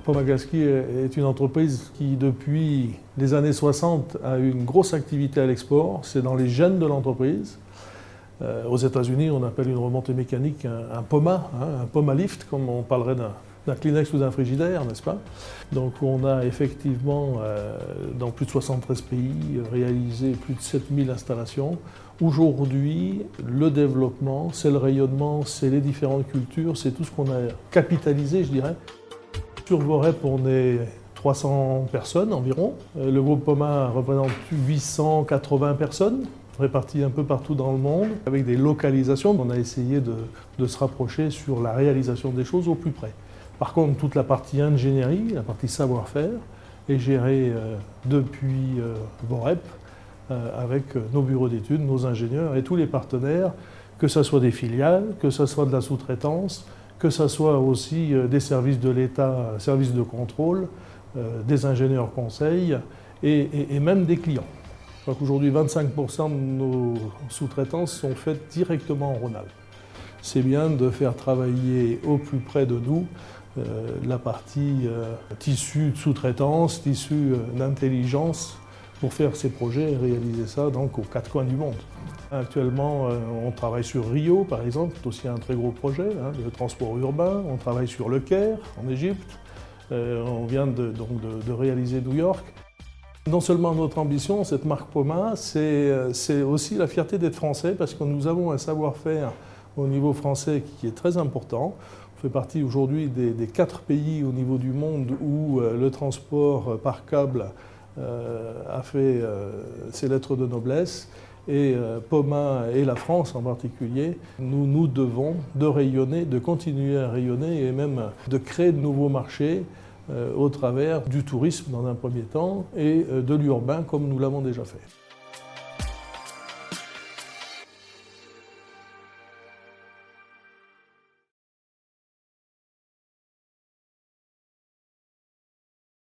Poma Gazki est une entreprise qui, depuis les années 60, a eu une grosse activité à l'export. C'est dans les gènes de l'entreprise. Aux États-Unis, on appelle une remontée mécanique un POMA, un POMA lift, comme on parlerait d'un Kleenex ou d'un frigidaire, n'est-ce pas? Donc on a effectivement, dans plus de 73 pays, réalisé plus de 7000 installations. Aujourd'hui, le développement, c'est le rayonnement, c'est les différentes cultures, c'est tout ce qu'on a capitalisé, je dirais. Sur Vorep, on est 300 personnes environ. Le groupe POMA représente 880 personnes, réparties un peu partout dans le monde. Avec des localisations, on a essayé de se rapprocher sur la réalisation des choses au plus près. Par contre, toute la partie ingénierie, la partie savoir-faire, est gérée depuis Vorep, avec nos bureaux d'études, nos ingénieurs et tous les partenaires, que ce soit des filiales, que ce soit de la sous-traitance, que ce soit aussi des services de l'État, services de contrôle, des ingénieurs conseils et même des clients. Je crois qu'aujourd'hui, 25% de nos sous-traitances sont faites directement en Rhône-Alpes. C'est bien de faire travailler au plus près de nous la partie tissu de sous-traitance, tissu d'intelligence pour faire ces projets et réaliser ça donc aux quatre coins du monde. Actuellement, on travaille sur Rio, par exemple, c'est aussi un très gros projet, le transport urbain. On travaille sur Le Caire, en Égypte. On vient de réaliser New York. Non seulement notre ambition, cette marque POMA, c'est aussi la fierté d'être français, parce que nous avons un savoir-faire au niveau français qui est très important. On fait partie aujourd'hui des 4 pays au niveau du monde où le transport par câble a fait ses lettres de noblesse. Et POMA et la France en particulier, nous devons de rayonner, de continuer à rayonner et même de créer de nouveaux marchés au travers du tourisme dans un premier temps et de l'urbain comme nous l'avons déjà fait.